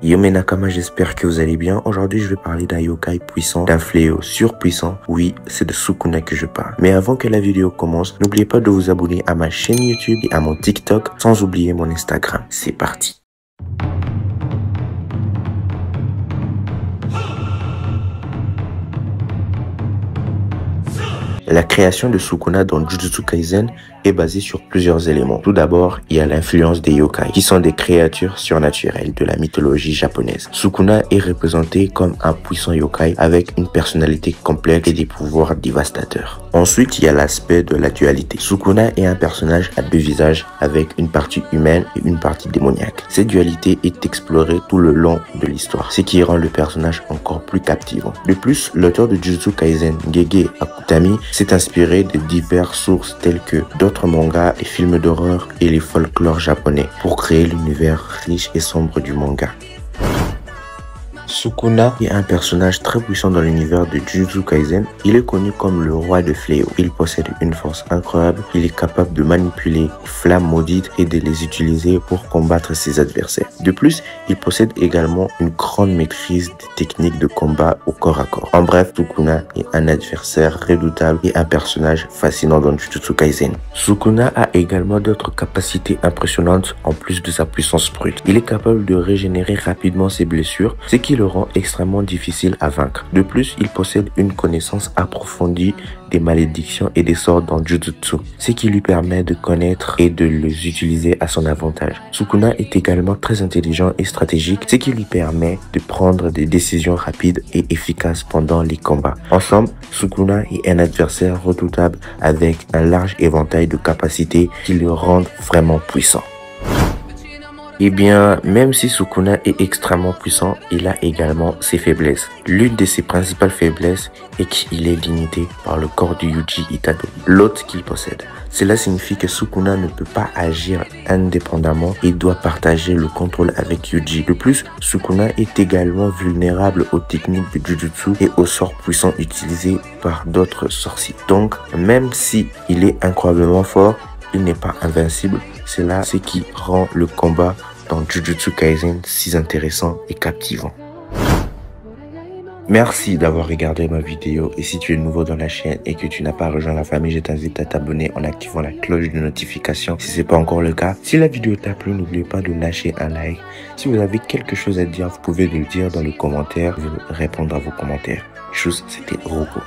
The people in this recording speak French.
Yo mes Nakama, j'espère que vous allez bien. Aujourd'hui, je vais parler d'un yokai puissant, d'un fléau surpuissant. Oui, c'est de Sukuna que je parle. Mais avant que la vidéo commence, n'oubliez pas de vous abonner à ma chaîne YouTube et à mon TikTok, sans oublier mon Instagram. C'est parti. La création de Sukuna dans Jujutsu Kaisen est basée sur plusieurs éléments. Tout d'abord, il y a l'influence des yokai, qui sont des créatures surnaturelles de la mythologie japonaise. Sukuna est représenté comme un puissant yokai avec une personnalité complexe et des pouvoirs dévastateurs. Ensuite, il y a l'aspect de la dualité. Sukuna est un personnage à deux visages avec une partie humaine et une partie démoniaque. Cette dualité est explorée tout le long de l'histoire, ce qui rend le personnage encore plus captivant. De plus, l'auteur de Jujutsu Kaisen, Gege Akutami, s'est inspiré de diverses sources telles que d'autres mangas, les films d'horreur et les folklores japonais pour créer l'univers riche et sombre du manga. Sukuna est un personnage très puissant dans l'univers de Jujutsu Kaisen. Il est connu comme le roi de fléaux. Il possède une force incroyable. Il est capable de manipuler les flammes maudites et de les utiliser pour combattre ses adversaires. De plus, il possède également une grande maîtrise des techniques de combat au corps à corps. En bref, Sukuna est un adversaire redoutable et un personnage fascinant dans Jujutsu Kaisen. Sukuna a également d'autres capacités impressionnantes en plus de sa puissance brute. Il est capable de régénérer rapidement ses blessures, ce qui le rend extrêmement difficile à vaincre. De plus, il possède une connaissance approfondie des malédictions et des sorts dans Jujutsu, ce qui lui permet de connaître et de les utiliser à son avantage. Sukuna est également très intelligent et stratégique, ce qui lui permet de prendre des décisions rapides et efficaces pendant les combats. Ensemble, Sukuna est un adversaire redoutable avec un large éventail de capacités qui le rendent vraiment puissant. Eh bien, même si Sukuna est extrêmement puissant, il a également ses faiblesses. L'une de ses principales faiblesses est qu'il est limité par le corps de Yuji Itadori, l'hôte qu'il possède. Cela signifie que Sukuna ne peut pas agir indépendamment et doit partager le contrôle avec Yuji. De plus, Sukuna est également vulnérable aux techniques de Jujutsu et aux sorts puissants utilisés par d'autres sorciers. Donc, même si il est incroyablement fort, il n'est pas invincible. C'est là ce qui rend le combat dans Jujutsu Kaisen si intéressant et captivant. Merci d'avoir regardé ma vidéo et si tu es nouveau dans la chaîne et que tu n'as pas rejoint la famille, je t'invite à t'abonner en activant la cloche de notification si ce n'est pas encore le cas. Si la vidéo t'a plu, n'oubliez pas de lâcher un like. Si vous avez quelque chose à dire, vous pouvez le dire dans les commentaires. Je vais répondre à vos commentaires. Chose, c'était Roko.